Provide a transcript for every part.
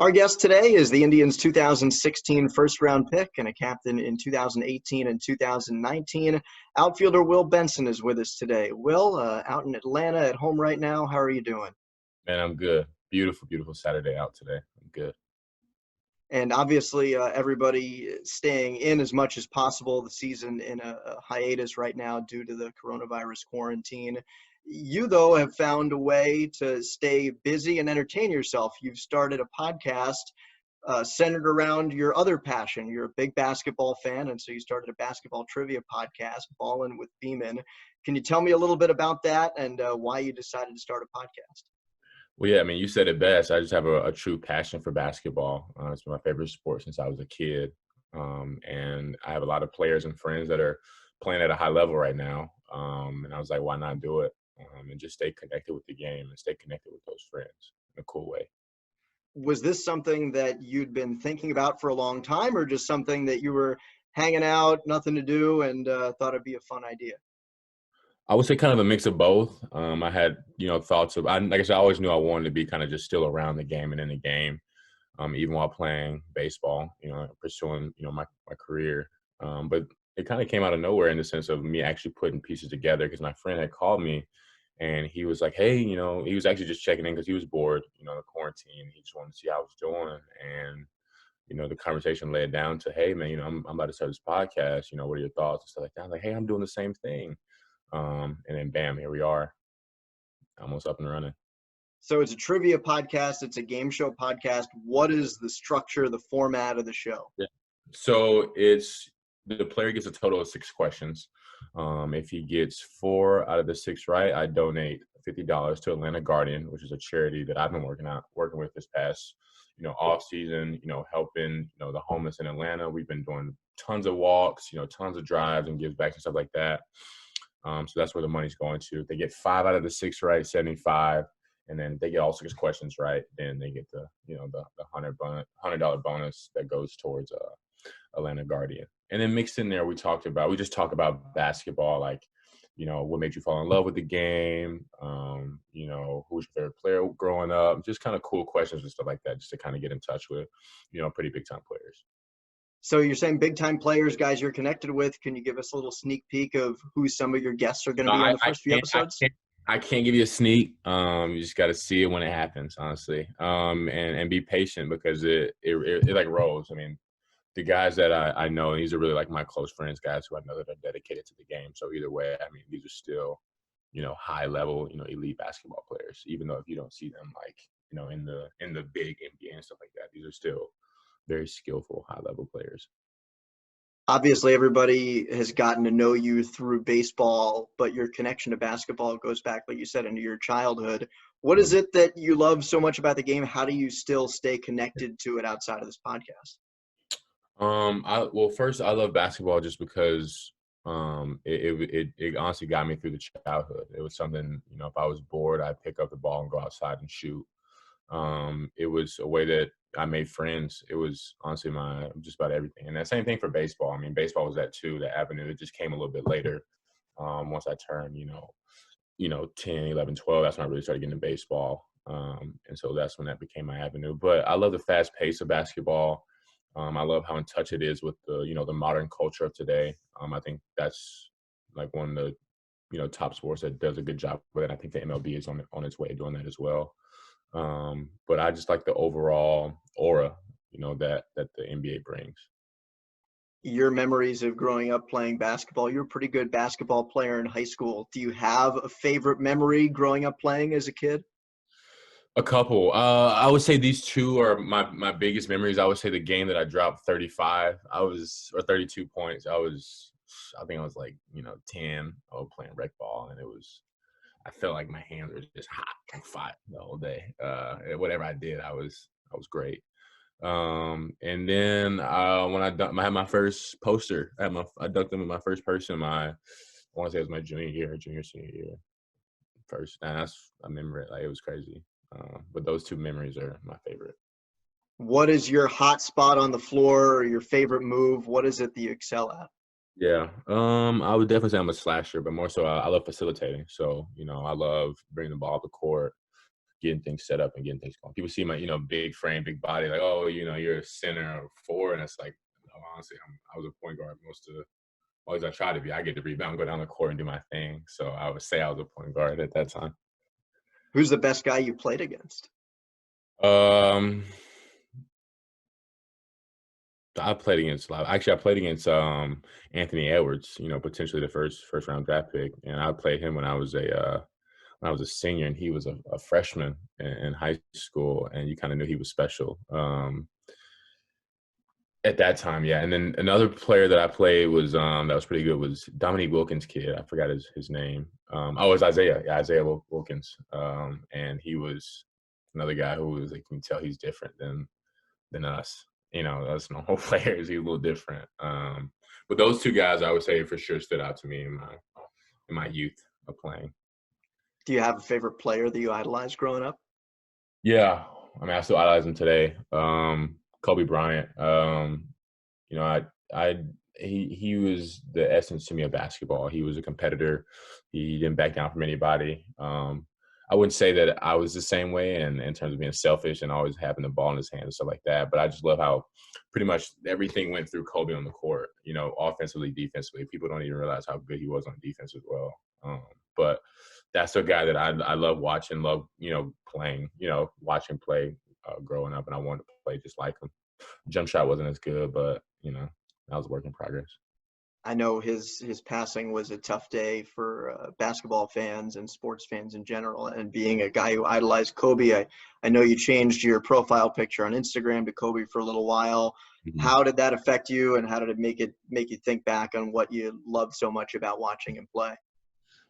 Our guest today is the Indians' 2016 first-round pick and a captain in 2018 and 2019. Outfielder Will Benson is with us today. Will, out in Atlanta at home right now. How are you doing? Man, I'm good. Beautiful, beautiful Saturday out today. I'm good. And obviously, everybody staying in as much as possible. The season in a hiatus right now due to the coronavirus quarantine. You, though, have found a way to stay busy and entertain yourself. You've started a podcast centered around your other passion. You're a big basketball fan, and so you started a basketball trivia podcast, Ballin' with Beeman. Can you tell me a little bit about that and why you decided to start a podcast? Well, yeah, I mean, you said it best. I just have a true passion for basketball. It's been my favorite sport since I was a kid. And I have a lot of players and friends that are playing at a high level right now. And I was like, why not do it? And just stay connected with the game and stay connected with those friends in a cool way. Was this something that you'd been thinking about for a long time, or just something that you were hanging out, nothing to do, and thought it'd be a fun idea? I would say kind of a mix of both. I had, thoughts of, like I said, I always knew I wanted to be kind of just still around the game and in the game, even while playing baseball, pursuing, my career. But it kind of came out of nowhere in the sense of me actually putting pieces together because my friend had called me and he was like, hey, he was actually just checking in because he was bored, the quarantine. He just wanted to see how I was doing. And, the conversation led down to, hey, man, I'm about to start this podcast. What are your thoughts and stuff like that? I'm like, hey, I'm doing the same thing. And then bam, here we are, almost up and running. So it's a trivia podcast. It's a game show podcast. What is the structure, the format of the show? Yeah. So the player gets a total of 6 questions. If he gets 4 out of the 6 right, I donate $50 to Atlanta Guardian, which is a charity that I've been working with this past, off season, helping, the homeless in Atlanta. We've been doing tons of walks, tons of drives and gives back and stuff like that. So that's where the money's going to. If they get 5 out of the 6 right, 75. And then if they get all 6 questions right, then they get the $100 bonus that goes towards Atlanta Guardian. And then mixed in there, we just talk about basketball, like, what made you fall in love with the game? Who's your favorite player growing up? Just kind of cool questions and stuff like that, just to kind of get in touch with, pretty big time players. So you're saying big time players, guys you're connected with. Can you give us a little sneak peek of who some of your guests are going to be on the first few episodes? I can't give you a sneak. You just got to see it when it happens, honestly, and be patient because it like rolls. I mean, the guys that I know, these are really like my close friends, guys who I know that are dedicated to the game. So either way, I mean, these are still, high level, elite basketball players. Even though if you don't see them like, in the big NBA and stuff like that, these are still very skillful, high level players. Obviously, everybody has gotten to know you through baseball, but your connection to basketball goes back, like you said, into your childhood. What is it that you love so much about the game? How do you still stay connected to it outside of this podcast? First, I love basketball just because it honestly got me through the childhood. It was something, if I was bored, I'd pick up the ball and go outside and shoot. It was a way that I made friends. It was honestly just about everything. And that same thing for baseball. I mean, baseball was that too, the avenue. It just came a little bit later. Once I turned, 10, 11, 12, that's when I really started getting into baseball. And so that's when that became my avenue. But I love the fast pace of basketball. I love how in touch it is with the modern culture of today. I think that's like one of the, top sports that does a good job with it. I think the MLB is on its way of doing that as well. But I just like the overall aura, that the NBA brings. Your memories of growing up playing basketball. You were a pretty good basketball player in high school. Do you have a favorite memory growing up playing as a kid? A couple. I would say these two are my biggest memories. I would say the game that I dropped 35. Or 32 points. I think I was like, 10. I was playing rec ball, and I felt like my hands were just hot and fire the whole day. Whatever I did, I was great. And then when I had my first poster, I dunked them in my first person. I want to say it was my junior, senior year. First, and I remember it like it was crazy. But those two memories are my favorite. What is your hot spot on the floor or your favorite move? What is it that you excel at? Yeah, I would definitely say I'm a slasher, but more so I love facilitating. So, I love bringing the ball up the court, getting things set up and getting things going. People see my, big frame, big body, like, oh, you're a center or four, and it's like, no, honestly, I was a point guard always I try to be. I get to rebound, go down the court, and do my thing. So I would say I was a point guard at that time. Who's the best guy you played against? Um, I played against a lot. Actually, I played against Anthony Edwards. Potentially the first round draft pick, and I played him when I was a senior, and he was a freshman in high school, and you kind of knew he was special. At that time, yeah. And then another player that I played was that was pretty good was Dominique Wilkins' kid. I forgot his name. It was Isaiah. Yeah, Isaiah Wilkins. And he was another guy who was like, you can tell he's different than us. Us normal players. He's a little different. But those two guys, I would say for sure stood out to me in my youth of playing. Do you have a favorite player that you idolized growing up? Yeah, I mean, I still idolize him today. Kobe Bryant. He was the essence to me of basketball. He was a competitor. He didn't back down from anybody. I wouldn't say that I was the same way in terms of being selfish and always having the ball in his hand and stuff like that. But I just love how pretty much everything went through Kobe on the court, offensively, defensively. People don't even realize how good he was on defense as well. But that's a guy that I love watching, love, playing, watching play growing up. And I wanted to play just like him. Jump shot wasn't as good, but, that was a work in progress. I know his passing was a tough day for basketball fans and sports fans in general. And being a guy who idolized Kobe, I know you changed your profile picture on Instagram to Kobe for a little while. Mm-hmm. How did that affect you, and how did it make you think back on what you loved so much about watching him play?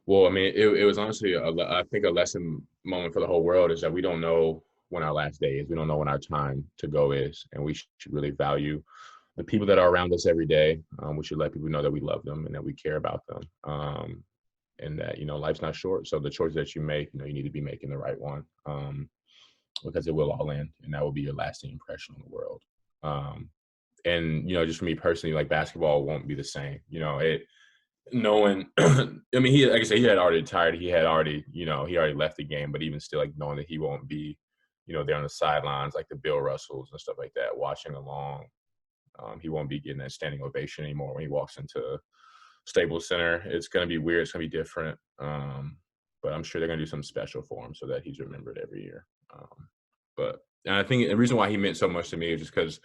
Well, I mean, it was honestly, I think a lesson moment for the whole world is that we don't know when our last day is. We don't know when our time to go is, and we should really value the people that are around us every day. We should let people know that we love them and that we care about them, and that, life's not short. So the choice that you make, you need to be making the right one, because it will all end, and that will be your lasting impression on the world. And, just for me personally, like basketball won't be the same. Knowing, I mean, like I said, he had already retired. He had already, he already left the game, but even still, like knowing that he won't be, there on the sidelines, like the Bill Russells and stuff like that, watching along. He won't be getting that standing ovation anymore when he walks into Staples Center. It's going to be weird. It's going to be different. But I'm sure they're going to do something special for him so that he's remembered every year. And I think the reason why he meant so much to me is just because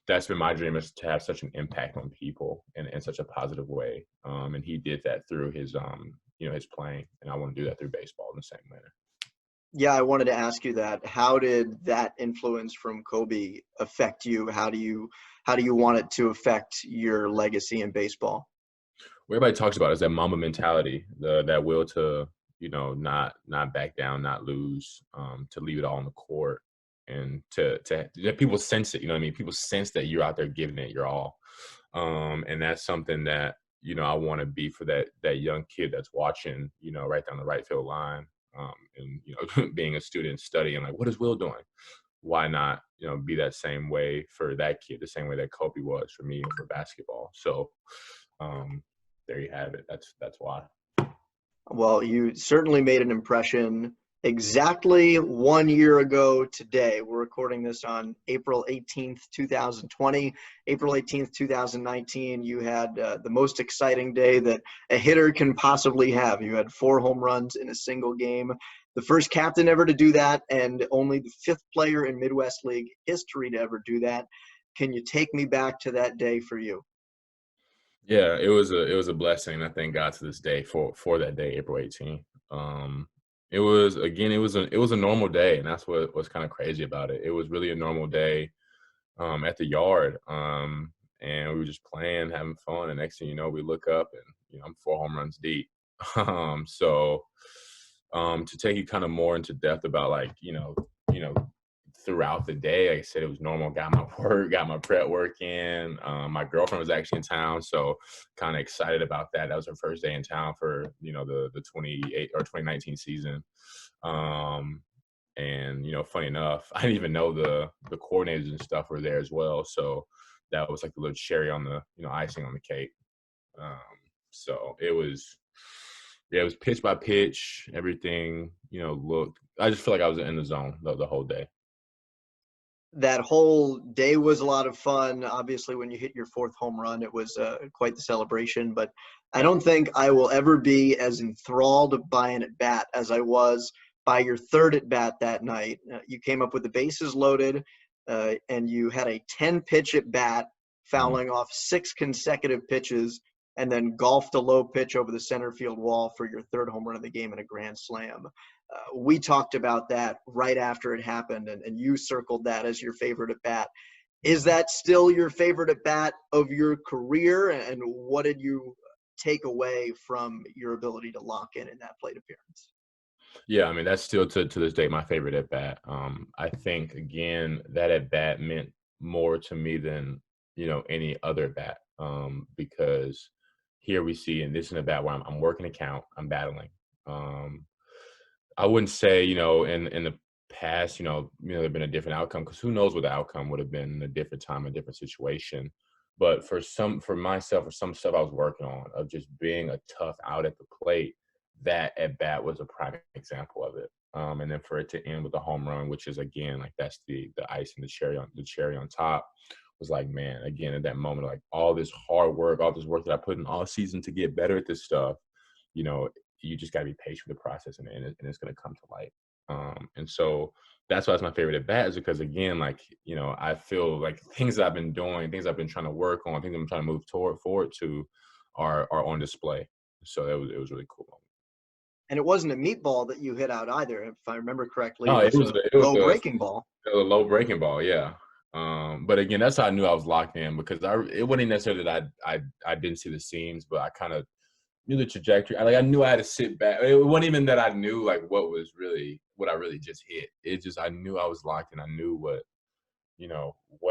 that's been my dream, is to have such an impact on people in such a positive way. And he did that through his, his playing. And I want to do that through baseball in the same manner. Yeah, I wanted to ask you that. How did that influence from Kobe affect you? How do you want it to affect your legacy in baseball? What everybody talks about is that Mamba mentality, that will to, not back down, not lose, to leave it all on the court, and to let people sense it. You know what I mean? People sense that you're out there giving it your all, and that's something that I want to be for that young kid that's watching, right down the right field line, and being a student studying, like, what is Will doing? Why not, be that same way for that kid, the same way that Kobe was for me for basketball. So there you have it. That's why. Well, you certainly made an impression. Exactly 1 year ago today, we're recording this on April 18th, 2020. April 18th, 2019, you had the most exciting day that a hitter can possibly have. You had 4 home runs in a single game. The first captain ever to do that, and only the 5th player in Midwest League history to ever do that. Can you take me back to that day for you? Yeah, it was a blessing. I thank God to this day for that day, April 18th. It was a normal day, and that's what was kind of crazy about it. It was really a normal day at the yard, and we were just playing, having fun. And next thing you know, we look up, and I'm 4 home runs deep. To take you kind of more into depth about, like, throughout the day, like I said, it was normal. Got my work, got my prep work in. My girlfriend was actually in town, so kind of excited about that. That was her first day in town for the 2019 season. And funny enough, I didn't even know the coordinators and stuff were there as well. So that was like a little cherry on the icing on the cake. So it was pitch by pitch. Everything looked I just feel like I was in the zone the whole day. That whole day was a lot of fun. Obviously, when you hit your fourth home run, it was quite the celebration. But I don't think I will ever be as enthralled by an at bat as I was by your third at bat that night. You came up with the bases loaded, and you had a 10-pitch at bat, Mhm. fouling off 6 consecutive pitches, and then golfed a low pitch over the center field wall for your third home run of the game in a grand slam. We talked about that right after it happened, and you circled that as your favorite at bat. Is Yeah. that still your favorite at bat of your career? And what did you take away from your ability to lock in that plate appearance? Yeah, I mean, that's still to this day my favorite at bat. I think again that at bat meant more to me than any other bat, because here we see, and this is a bat where I'm working a count, I'm battling. Um, I wouldn't say in the past there'd been a different outcome, because who knows what the outcome would have been in a different time, a different situation. But for myself, for some stuff I was working on of just being a tough out at the plate, that at bat was a prime example of it. And then for it to end with a home run, which is again like that's the ice and the cherry on top, was like, man, again at that moment, like all this hard work, all this work that I put in all season to get better at this stuff, you know, you just got to be patient with the process, and it's going to come to light. And so that's why it's my favorite at bat, is because again, like I feel like things that I've been doing, things I've been trying to work on, things I'm trying to move forward to, are on display. So it was really cool. And it wasn't a meatball that you hit out either. If I remember correctly, it No, it was was a it was low breaking ball. a low breaking ball, yeah. But again, that's how I knew I was locked in, because it wasn't necessarily that I didn't see the seams, but I kind of knew the trajectory. I knew I had to sit back. It wasn't even that I knew like what I really just hit. It just I knew I was locked, and I knew what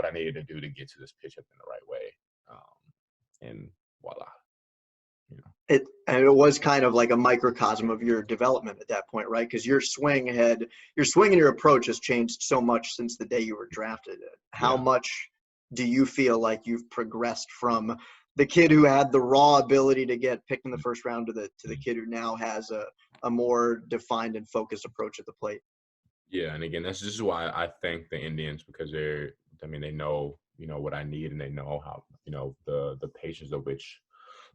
I needed to do to get to this pitch up in the right way. And voila, you know. And it was kind of like a microcosm of your development at that point, right? Because your swing and your approach has changed so much since the day you were drafted. How Yeah. much do you feel like you've progressed from the kid who had the raw ability to get picked in the first round to the kid who now has a more defined and focused approach at the plate? Yeah, and again, this is why I thank the Indians, because I mean, they know, what I need, and they know how, the patience of which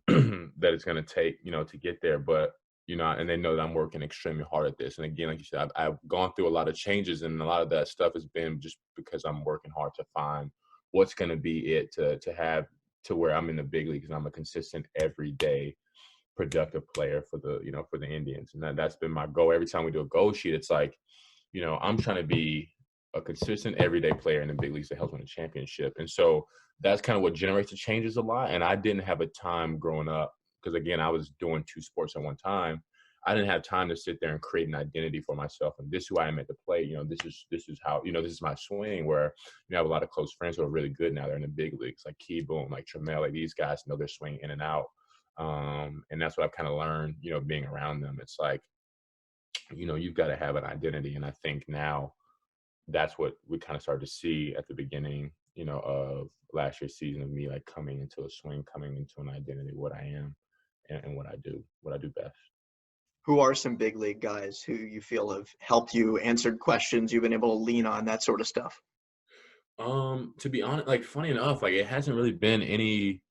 that it's going to take, to get there. But, and they know that I'm working extremely hard at this. And again, like you said, I've gone through a lot of changes, and a lot of that stuff has been just because I'm working hard to find what's going to be it to have to where I'm in the big leagues, and I'm a consistent everyday productive player for the Indians. And that's been my goal. Every time we do a goal sheet, it's like, I'm trying to be a consistent everyday player in the big leagues that helps win a championship. And so that's kind of what generates the changes a lot. And I didn't have a time growing up, because again, I was doing two sports at one time. I didn't have time to sit there and create an identity for myself. And this is who I am at the plate. This is how, this is my swing, where I have a lot of close friends who are really good now. They're in the big leagues, like Key Boom, like Trammell, like these guys know their swing in and out. And that's what I've kind of learned, being around them. It's like, you've got to have an identity. And I think now that's what we kind of started to see at the beginning, of last year's season, of me like coming into a swing, coming into an identity, what I am, and what I do best. Who are some big league guys who you feel have helped you, answered questions you've been able to lean on, that sort of stuff? To be honest, like funny enough, like it hasn't really been any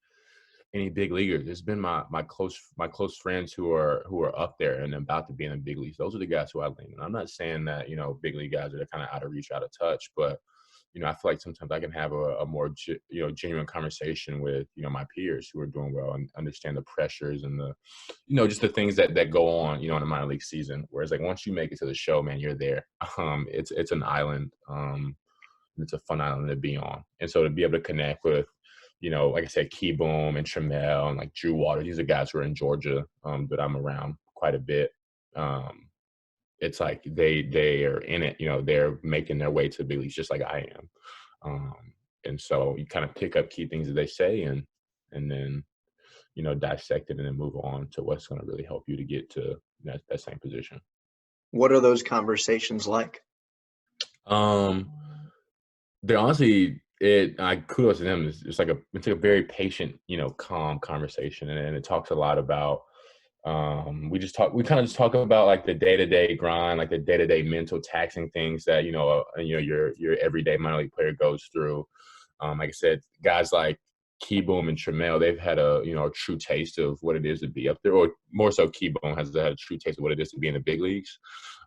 big leaguers. It's been my close friends who are up there and about to be in the big leagues. Those are the guys who I lean on. I'm not saying that big league guys are kind of out of reach, out of touch, but I feel like sometimes I can have a more genuine conversation with my peers who are doing well and understand the pressures and the just the things that go on in a minor league season. Whereas like once you make it to the show, man, you're there. It's an island. It's a fun island to be on. And so to be able to connect with, like I said, Key Boom and Trammell and like Drew Water, these are guys who are in Georgia, that I'm around quite a bit. Um, it's like they are in it, they're making their way to the big leagues just like I am. Um, and so you kind of pick up key things that they say, and then dissect it and then move on to what's going to really help you to get to that same position. What are those conversations like? Um, They honestly, I kudos to them. It's like a very patient, calm conversation, and it talks a lot about We kind of just talk about like the day-to-day grind, like the day-to-day mental taxing things that, your everyday minor league player goes through. Like I said, guys like Keyboom and Tremel, they've had a true taste of what it is to be up there, or more so Keyboom has had a true taste of what it is to be in the big leagues.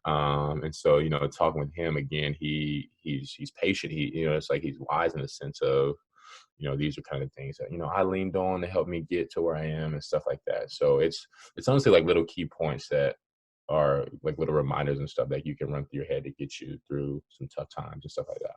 And so, talking with him again, he's patient. It's like he's wise in the sense of, these are kind of things that, I leaned on to help me get to where I am and stuff like that. So it's honestly like little key points that are like little reminders and stuff that you can run through your head to get you through some tough times and stuff like that.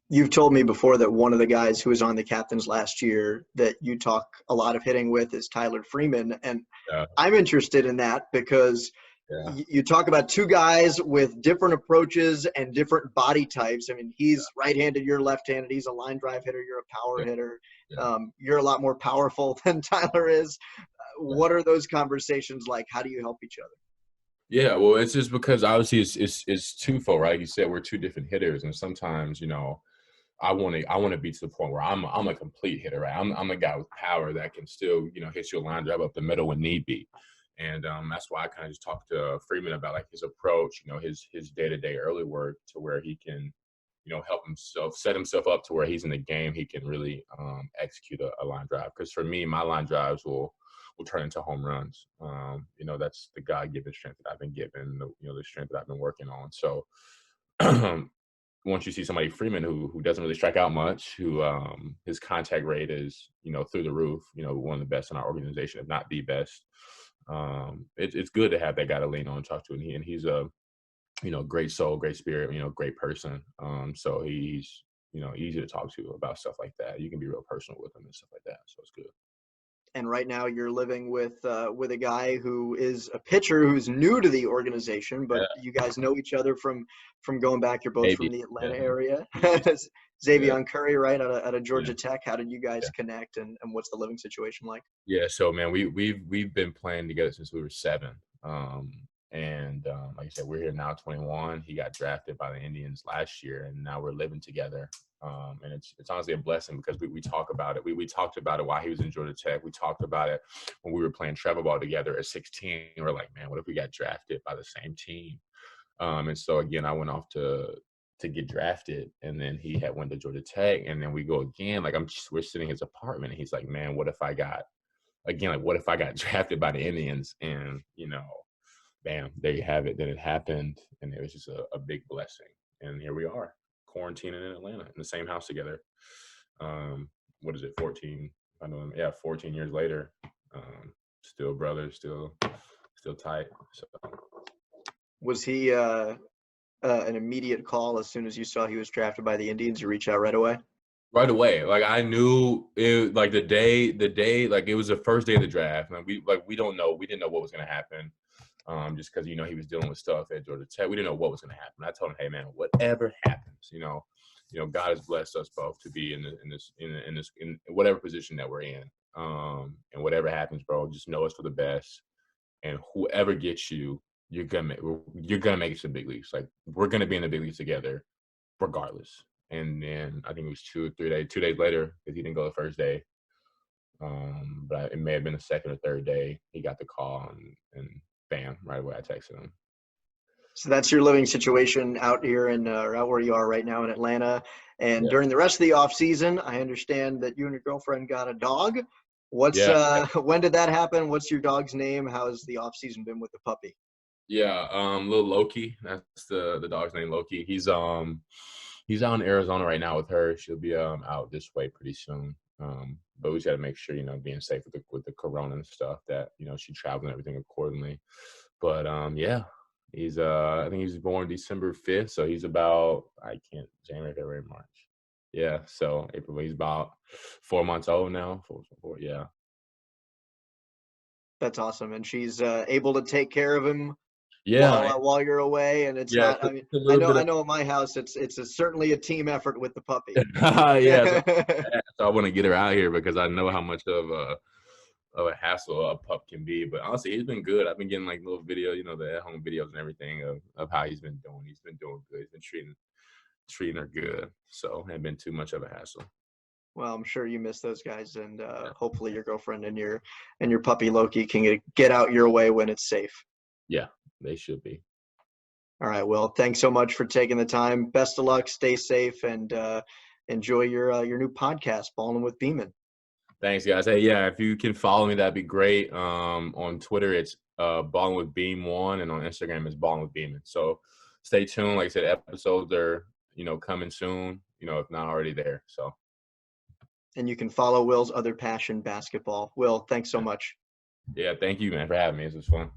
You've told me before that one of the guys who was on the Captains last year that you talk a lot of hitting with is Tyler Freeman. And Yeah. I'm interested in that because Yeah. you talk about two guys with different approaches and different body types. I mean, he's right-handed, you're left-handed. He's a line drive hitter, you're a power Yeah. hitter. Yeah. You're a lot more powerful than Tyler is. Yeah. What are those conversations like? How do you help each other? Yeah, well, it's just because obviously it's twofold, right? Like you said, we're two different hitters, and sometimes I want to be to the point where I'm a complete hitter, right? I'm a guy with power that can still hit your line drive up the middle when need be, and that's why I kind of just talked to Freeman about like his approach, his day-to-day early work to where he can help himself set himself up to where he's in the game, he can really execute a line drive. Because for me, my line drives will turn into home runs. That's the God-given strength that I've been given, the strength that I've been working on. So once you see somebody Freeman who doesn't really strike out much, who his contact rate is through the roof, one of the best in our organization, if not the best. It's good to have that guy to lean on and talk to, and he's a great soul, great spirit, great person. So he's easy to talk to about stuff like that. You can be real personal with him and stuff like that. So it's good. And right now you're living with a guy who is a pitcher who's new to the organization, but Yeah, you guys know each other from going back. You're both from maybe. the Atlanta Yeah, area. yeah, Xavier Curry, right, out of yeah, Georgia Tech. How did you guys yeah. connect, and what's the living situation like? Yeah, so man, we've been playing together since we were 7. And like I said, we're here now 21. He got drafted by the Indians last year, and now we're living together. And it's honestly a blessing because we talk about it. We talked about it while he was in Georgia Tech. We talked about it when we were playing travel ball together at 16. We're like, man, what if we got drafted by the same team? And so again, I went off to get drafted, and then he had went to Georgia Tech, and then we go again. Like we're sitting in his apartment, and he's like, man, what if I got again, like, what if I got drafted by the Indians? And, bam, there you have it. Then it happened, and it was just a big blessing. And here we are, quarantining in Atlanta in the same house together. What is it, 14? I know, yeah, 14 years later, still brothers, still tight. So Was he an immediate call as soon as you saw he was drafted by the Indians? You reach out right away? right away, like I knew it, like the day, like it was the first day of the draft. And we didn't know what was gonna happen. Just because he was dealing with stuff at Georgia Tech, we didn't know what was going to happen. I told him, "Hey, man, whatever happens, God has blessed us both to be in whatever position that we're in, and whatever happens, bro, just know it's for the best. And whoever gets you, you're gonna make it to the big leagues. Like we're gonna be in the big leagues together, regardless." And then I think it was 2 days later, because he didn't go the first day. But it may have been the second or third day he got the call, and bam, right away I texted him. So that's your living situation out here or out where you are right now in Atlanta. And Yeah, during the rest of the off season, I understand that you and your girlfriend got a dog. What's yeah, when did that happen? What's your dog's name? How's the off season been with the puppy? yeah. Little Loki. That's the dog's name, Loki. He's out in Arizona right now with her. She'll be out this way pretty soon. But we just got to make sure being safe with the corona and stuff that she travels and everything accordingly. But yeah, he's I think he was born December 5th, so he's about January, February, March. Yeah, so April. He's about 4 months old now. Yeah. That's awesome, and she's able to take care of him Yeah, while you're away. And it's yeah. not. It's I mean, a little bit I of know at my house, certainly a team effort with the puppy. yeah. So I want to get her out here because I know how much of a hassle a pup can be. But honestly, he's been good. I've been getting like little videos, the at-home videos and everything of how he's been doing. He's been doing good. He's been treating her good. So it hasn't been too much of a hassle. Well, I'm sure you miss those guys, and hopefully your girlfriend and your puppy Loki can get out your way when it's safe. Yeah, they should be. All right. Well, thanks so much for taking the time. Best of luck. Stay safe, and enjoy your new podcast, Ballin' with Beeman. Thanks, guys. Hey, yeah, if you can follow me, that'd be great. On Twitter, it's Ballin' with Beam One, and on Instagram, it's Ballin' with Beeman. So stay tuned. Like I said, episodes are coming soon. If not already there. So And you can follow Will's other passion, basketball. Will, thanks so much. yeah, thank you, man, for having me. This was fun.